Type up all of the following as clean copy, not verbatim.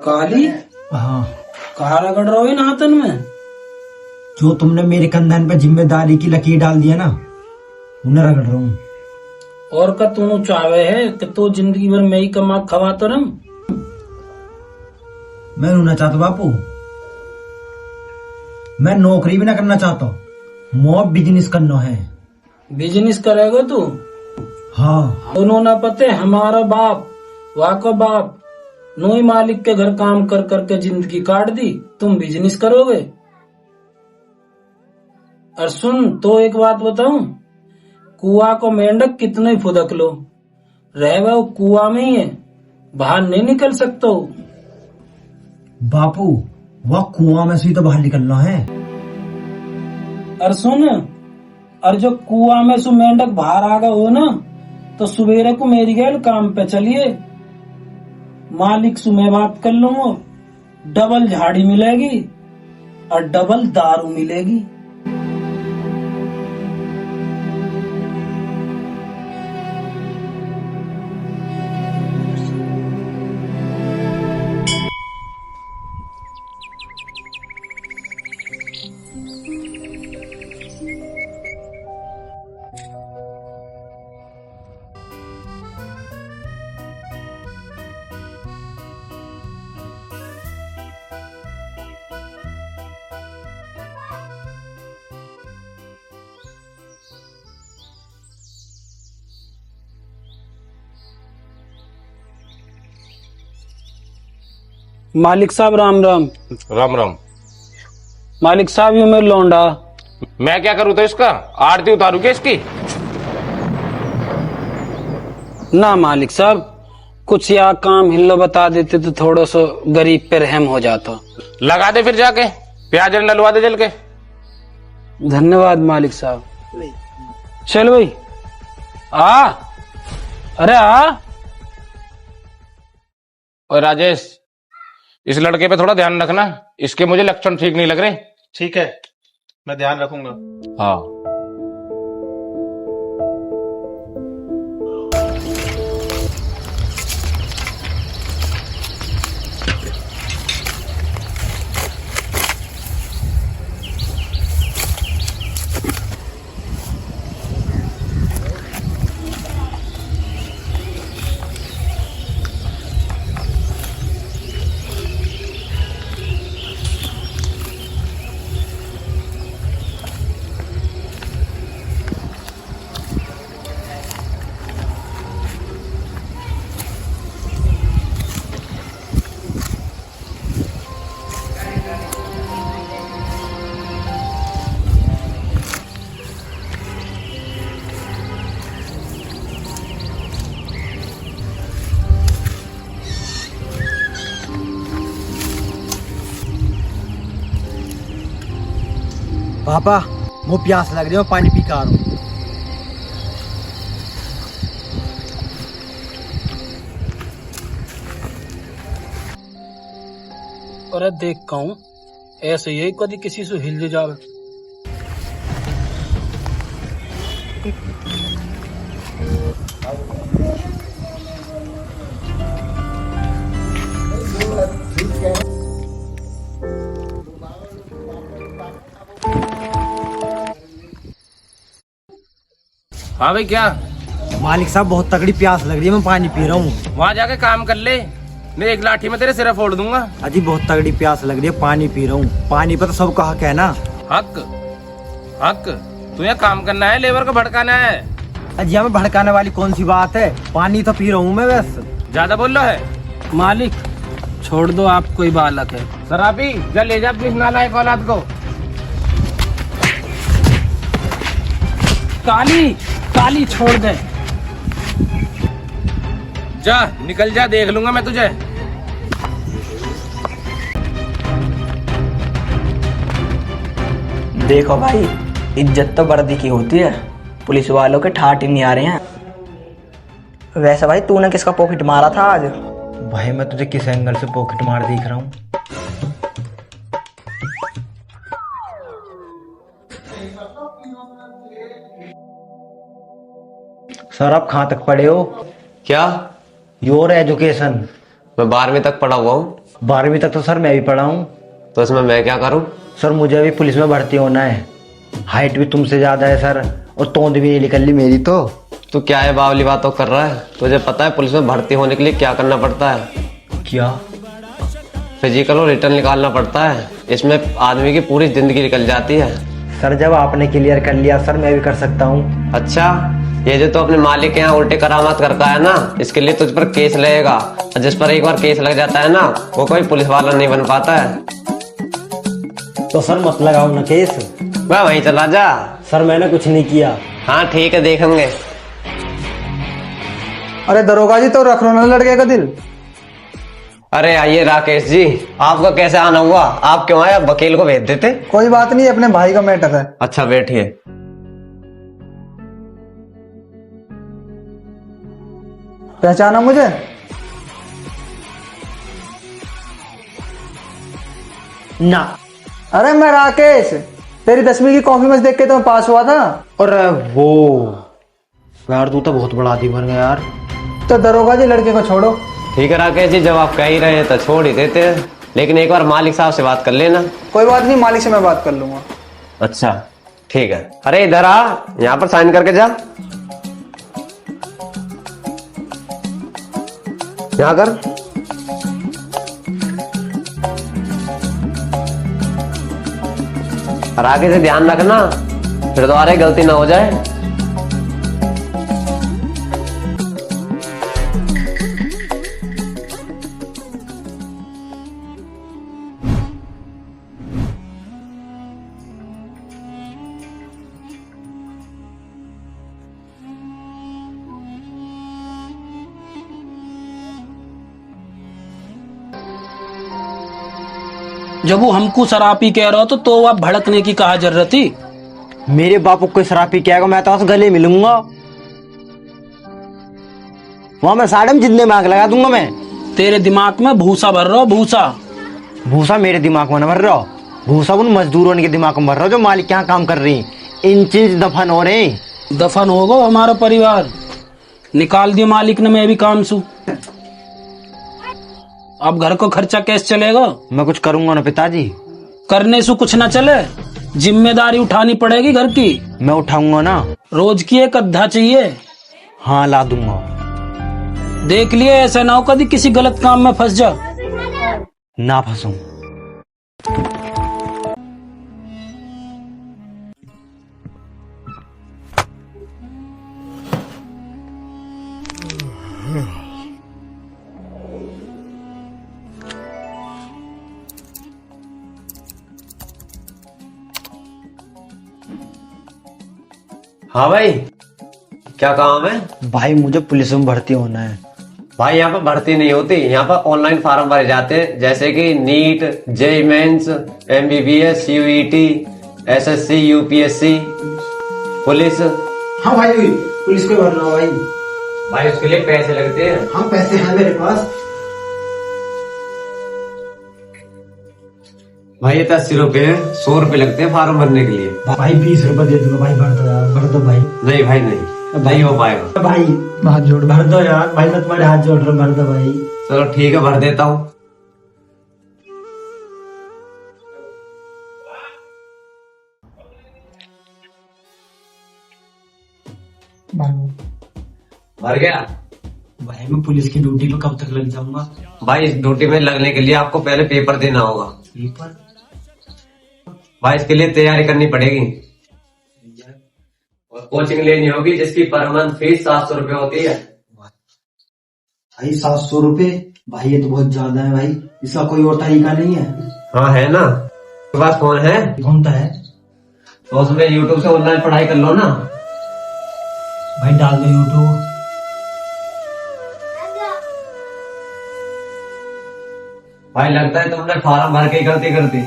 काली, हाँ, कहाँ रगड़ रहे हो इन हाथन में? जो तुमने मेरे कंधन पे जिम्मेदारी की लकीर डाल दिया ना, उन्हें रगड़ रहा हूँ। और का तू चाहे है कि तू जिंदगी भर मैं ही कमा खवा तो रम। मैं ना चाहता बापू, मैं नौकरी भी ना करना चाहता, मोब बिजनेस करना है। बिजनेस करेगा तू? हाँ, दोनों ना पते हमारा बाप वाको बाप नोई मालिक के घर काम कर करके जिंदगी काट दी, तुम बिजनेस करोगे? और सुन तो एक बात बताऊं, कुआ को मेंढक कितने फुदक लो, रह वो कुआ में ही है, बाहर नहीं निकल सकते हो। बापू वह कुआं में से ही तो बाहर निकलना है। और सुन, और जो कुआ में से मेंढक बाहर आ गए हो ना, तो सवेरे को मेरी गैल काम पे चलिए, मालिक से मैं बात कर लूंगा, डबल झाड़ी मिलेगी और डबल दारू मिलेगी। मालिक साहब राम राम। राम राम। मालिक साहब यू मेरे लौंडा। मैं क्या करूँ तो इसका आरती उतारू क्या इसकी? ना मालिक साहब, कुछ या काम हिल्लो बता देते तो थोड़ा सा गरीब पे रहम हो जाता। लगा दे फिर जाके, प्याज डलवा दे जल के। धन्यवाद मालिक साहब। चल भाई आ, अरे आ। और राजेश, इस लड़के पे थोड़ा ध्यान रखना, इसके मुझे लक्षण ठीक नहीं लग रहे। ठीक है, मैं ध्यान रखूंगा। हाँ। पापा वो प्यास लग रही है, मैं पानी पी के आ रहा हूँ। अरे देख कहूँ ऐसे यही कभी किसी से हिल जावे। हाँ भाई, क्या? मालिक साहब बहुत तगड़ी प्यास लग रही है, मैं पानी पी रहा हूँ। वहां जाके काम कर ले, मैं एक लाठी में तेरे सिर फोड़ दूंगा। अजी बहुत तगड़ी प्यास लग रही है, पानी पी रहा हूँ। पानी पर तो सबका हक है ना। हक हक? तुझे काम करना है, लेबर को भड़काना है। अजी हमें भड़काने वाली कौन सी बात है, पानी तो पी रहा हूँ मैं बस। ज्यादा बोल रहा है। मालिक छोड़ दो, आप कोई बालक है। शराबी, जा ले जा अपनी नालायक औलाद को। काली काली छोड़ दे। जा निकल जा, देख लूंगा मैं तुझे। देखो भाई, इज्जत तो वर्दी की होती है, पुलिस वालों के ठाठ ही नहीं आ रहे हैं। वैसे भाई तूने किसका पॉकेट मारा था आज? भाई मैं तुझे किस एंगल से पॉकेट मार दिख रहा हूँ? सर आप कहाँ तक पढ़े हो? क्या? Your education. मैं 12वीं तक पढ़ा हुआ हूँ। 12वीं तक तो सर मैं भी पढ़ा हूँ। तो इसमें मैं क्या करूं? सर मुझे अभी पुलिस में भर्ती होना है। हाइट भी तुमसे ज्यादा है सर, और तोंद भी नहीं निकल ली मेरी तो। तू क्या है बावली बातों कर रहा है? तुझे पता है पुलिस में भर्ती होने के लिए क्या करना पड़ता है? क्या? फिजिकल और रिटर्न निकालना पड़ता है। इसमें आदमी की पूरी जिंदगी निकल जाती है। सर जब आपने क्लियर कर लिया सर, मैं भी कर सकता हूँ। अच्छा, ये जो तो अपने मालिक के यहाँ उल्टे करामात करता है ना, इसके लिए तुझ पर केस लगेगा। और जिस पर एक बार केस लग जाता है ना, वो कोई पुलिस वाला नहीं बन पाता है। तो सर मत लगाओ ना केस। वह वहीं चला जा। सर मैंने कुछ नहीं किया। हाँ ठीक है, देखेंगे। अरे दरोगा जी, तो रख लो ना लड़के का दिल। अरे आइए राकेश जी, आपका कैसे आना हुआ? आप क्यों आए? आप वकील को भेज देते। कोई बात नहीं, अपने भाई का मैटर है। अच्छा बैठिए। पहचाना मुझे? ना। अरे मैं राकेश, तेरी 10वीं की कॉपी में देख के तो मैं पास हुआ था। और वो यार, तू तो बहुत बड़ा आदमी बन गया यार। तो दरोगा जी लड़के को छोड़ो। ठीक है राकेश जी, जब आप कह ही रहे हैं तो छोड़ ही देते हैं, लेकिन एक बार मालिक साहब से बात कर लेना। कोई बात नहीं, मालिक से मैं बात कर लूंगा। अच्छा ठीक है। अरे इधर आ, यहाँ पर साइन करके जा। यहाँ कर। और आगे से ध्यान रखना, फिर दोबारा गलती ना हो जाए। जब वो हमको शराबी कह रहा हो तो आप भड़कने की कहा जरूरत थी? मेरे बापू को शराबी क्या, मैं तो गले मिलूंगा वहां, मैं साड़े में जितने मांग लगा दूंगा मैं। तेरे दिमाग में भूसा भर रहा हो, भूसा। भूसा मेरे दिमाग में न भर रहा, भूसा उन मजदूरों के दिमाग में भर रहा जो मालिक क्या काम कर रही, इंच दफन हो रहे। दफन होगा हमारा परिवार, निकाल दिया मालिक ने, मैं भी काम सू। अब घर को खर्चा कैसे चलेगा? मैं कुछ करूंगा ना पिताजी। करने से कुछ ना चले, जिम्मेदारी उठानी पड़ेगी घर की। मैं उठाऊंगा ना। रोज की एक अद्धा चाहिए। हाँ ला दूंगा। देख लिए ऐसा ना हो कभी किसी गलत काम में फंस जा। ना फंसूं। हाँ भाई, क्या काम है? भाई मुझे पुलिस में भर्ती होना है। भाई यहाँ पर भर्ती नहीं होती, यहाँ पर ऑनलाइन फॉर्म भरे जाते हैं, जैसे कि NEET, JEE mains, MBBS, UET, SSC, UPSC, police. हाँ भाई, पुलिस को भर रहा हूँ भाई। भाई उसके लिए पैसे लगते हैं। हाँ पैसे हैं मेरे पास। भाई ये तो 80 रुपए है, 100 रुपए लगते हैं फॉर्म भरने के लिए। भाई 20 रुपए दे दूंगा भाई, भर दो यार, भर दो भाई। नहीं भाई नहीं, नहीं हो पाएगा। भाई हाथ जोड़, भर दो यार भाई, मैं तुम्हारे हाथ जोड़ रहा हूँ, भर दो भाई। चलो ठीक है, भर देता हूँ। भर गया। भाई मैं पुलिस की ड्यूटी पे कब तक लग जाऊंगा? भाई इस ड्यूटी में लगने के लिए आपको पहले पेपर देना होगा। पेपर? भाई इसके लिए तैयारी करनी पड़ेगी और कोचिंग लेनी होगी, जिसकी पर मंथ फीस 700 रुपए होती है। भाई 700 रुपए? भाई ये तो बहुत ज्यादा है भाई, इसका कोई और तरीका नहीं है? हाँ है ना, आपके पास फोन है? कौन सा है? तो उसमें यूट्यूब से ऑनलाइन पढ़ाई कर लो ना। भाई डाल दो यूट्यूब। भाई लगता है तुमने फॉर्म भर के गलती कर दी।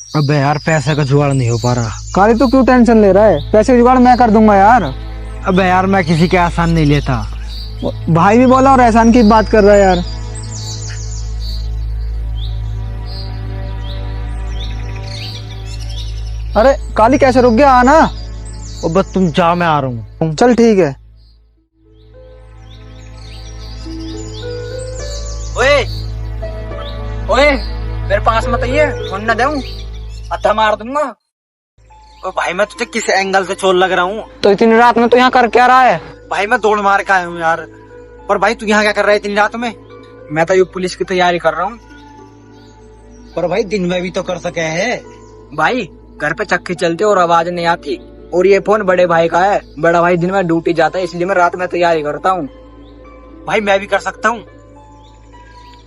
अबे यार पैसे का जुगाड़ नहीं हो पा रहा। काली तू क्यों टेंशन ले रहा है? पैसे जुगाड़ मैं कर दूंगा यार। अबे यार मैं किसी के आसान नहीं लेता। भाई भी बोला और एहसान की बात कर रहा है यार। अरे काली कैसे रुक गया, आना। और बस तुम जा, मैं आ रहा हूँ। चल ठीक है। ओए ओए, मेरे पास मत आइए, फोन न दूं, अत्था मार दूंगा। ओ भाई मैं तुझे किस एंगल से चोर लग रहा हूँ? तो इतनी रात में तू यहाँ कर क्या रहा है? भाई मैं दौड़ मार के आया हूँ यार। पर भाई तू यहाँ क्या कर रहा है इतनी रात में? मैं तो ये पुलिस की तैयारी कर रहा हूँ। पर भाई दिन में भी तो कर सके है। भाई घर पे चक्की चलती और आवाज नहीं आती, और ये फोन बड़े भाई का है। बड़ा भाई दिन में ड्यूटी जाता है, इसलिए मैं रात में तैयारी करता हूँ। भाई मैं भी कर सकता हूँ।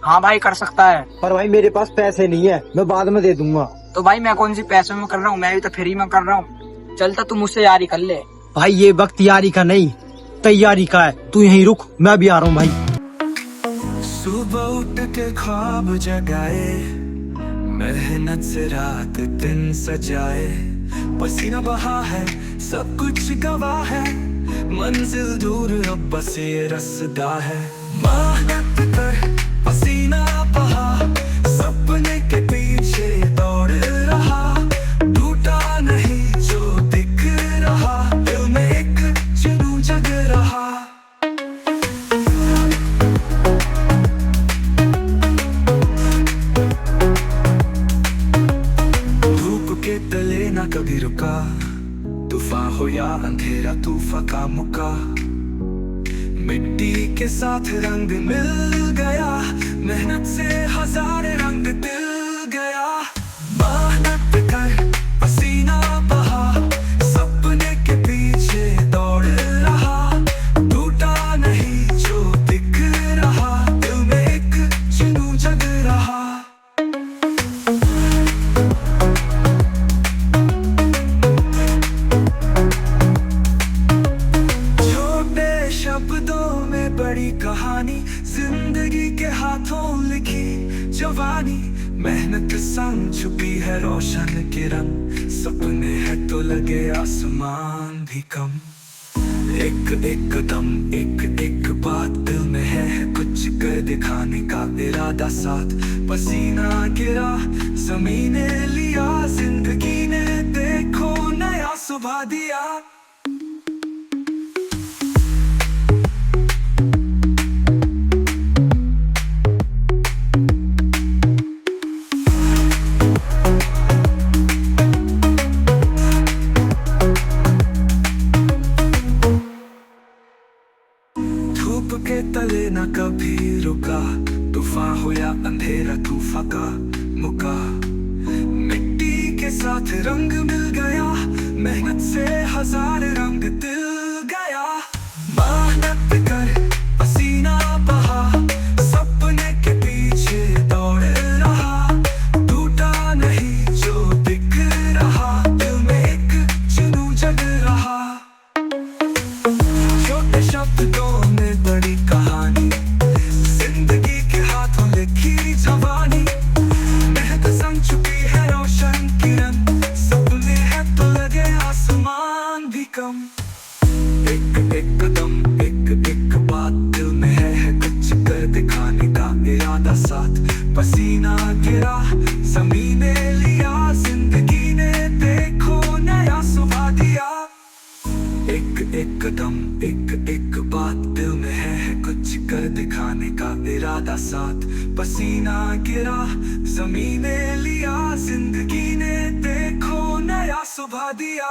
हाँ भाई कर सकता है। पर भाई मेरे पास पैसे नहीं है, मैं बाद में दे दूंगा। तो भाई मैं कौन सी पैसे में कर रहा हूँ, मैं भी तो फ्री में कर रहा हूँ। चलता तू मुझसे यारी कर ले। भाई ये वक्त यारी का नहीं, तैयारी का है। तू यहीं रुक, मैं भी आ रहा हूँ भाई। सुबह उठ के ख्वाब जगाए, मेहनत से रात दिन सजाए, पसीना बहा है सब कुछ गवाह है, मंजिल दूर अब बस ये रास्ता है। मेहनत कर पसीना बहा, सपने के पीछे दौड़ रहा, टूटा नहीं जो दिख रहा, दिल में एक जुनून जग रहा। धूप के तले ना कभी रुका, तूफान हो या अंधेरा तूफान का मुका, मिट्टी के साथ रंग मिल गया, मेहनत से हजार रंग दिल गया। मेहनत कर पसीना बहा, सपने के पीछे दौड़ रहा, टूटा नहीं जो दिख रहा, दिल में एक जुनून जग रहा। छोटे शब्दों में बड़ी कहानी, जिंदगी के हाथों लिखी जवानी, मेहनत संग छुपी है रोशन किरण, सपने हैं तो लगे आसमान भी कम। एक एक कदम एक एक बात, दिल में है कुछ कर दिखाने का इरादा साथ, पसीना गिरा जमीने लिया, जिंदगी ने देखो नया सुबह दिया। धूप के तले ना कभी रुका, तूफान हो या अंधेरा तूफान का मुका, मिट्टी के साथ रंग मिल गया, मेहनत से हजार रंग दिल गया। मेहनत कर पसीना बहा, सपने के पीछे दौड़ रहा, टूटा नहीं जो दिख रहा, दिल में एक जुनून जग रहा। छोटे शब्दों में बड़ी कहानी, जिंदगी के हाथों लिखी जवानी, मेहनत संग छुपी है रोशन किरण, सपने हैं तो लगे आसमान भी कम। एक एक कदम एक एक बात, दिल में है कुछ कर दिखाने का इरादा साथ, पसीना गिरा जमीने लिया, जिंदगी ने देखो नया सुबह दिया। एक एक कदम एक एक बात, दिल में है कुछ कर दिखाने का इरादा साथ, पसीना गिरा जमीने लिया, जिंदगी ने देखो नया सुबह दिया।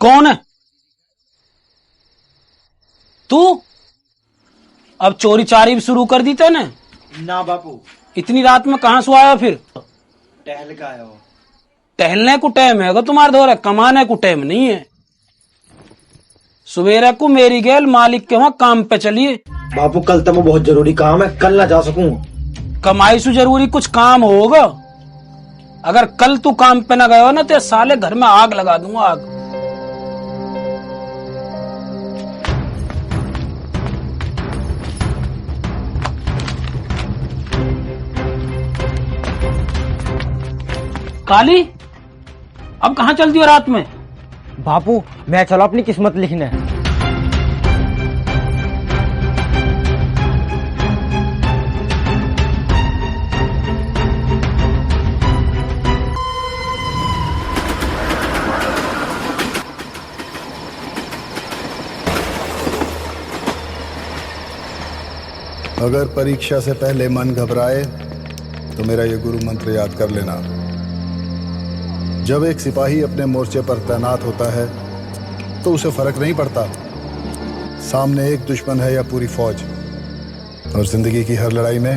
कौन है तू? अब चोरी चारी भी शुरू कर दी तेने? ना बापू, इतनी रात में कहाँ से आया फिर? टहल का आया हो। टहलने को टाइम है तुम्हारे दौरे, कमाने को टाइम नहीं है। सवेरे को मेरी गैल मालिक के वहां काम पे चलिए। बापू कल तक बहुत जरूरी काम है, कल ना जा सकूं। कमाई से जरूरी कुछ काम होगा। अगर कल तू काम पे ना गया ना तो साले घर में आग लगा दूंगा, आग। काली, अब कहाँ चलती हो रात में? बापू मैं चलो अपनी किस्मत लिखने। अगर परीक्षा से पहले मन घबराए तो मेरा ये गुरु मंत्र याद कर लेना। जब एक सिपाही अपने मोर्चे पर तैनात होता है तो उसे फर्क नहीं पड़ता सामने एक दुश्मन है या पूरी फौज, और जिंदगी की हर लड़ाई में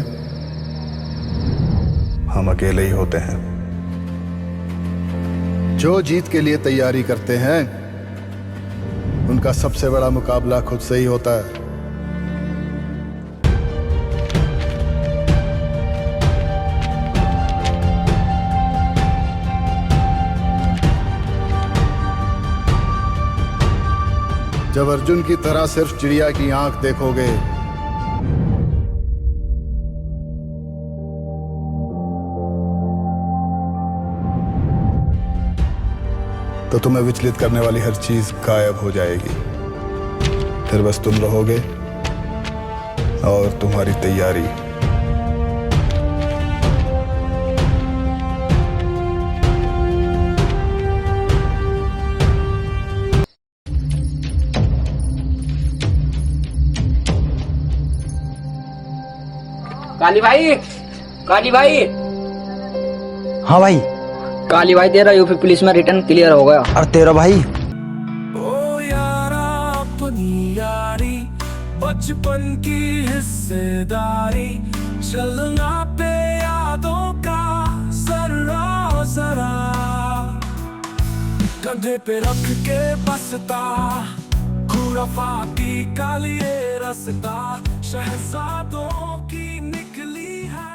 हम अकेले ही होते हैं। जो जीत के लिए तैयारी करते हैं उनका सबसे बड़ा मुकाबला खुद से ही होता है। जब अर्जुन की तरह सिर्फ चिड़िया की आंख देखोगे तो तुम्हें विचलित करने वाली हर चीज गायब हो जाएगी। फिर बस तुम रहोगे और तुम्हारी तैयारी। काली भाई, काली भाई, हाँ भाई। काली भाई तेरा यूपी पुलिस में रिटर्न क्लियर हो गया। और तेरा भाई? ओ यारा अपनी यारी, बचपन की हिस्सेदारी, चलना पे यादों का जरा जरा, कंधे पे रख के बसता खुराफाती का लिए रास्ता, शहजादों की निकली है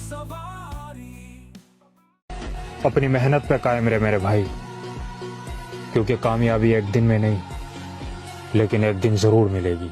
सवारी। अपनी मेहनत पे कायम रहे मेरे भाई, क्योंकि कामयाबी एक दिन में नहीं लेकिन एक दिन जरूर मिलेगी।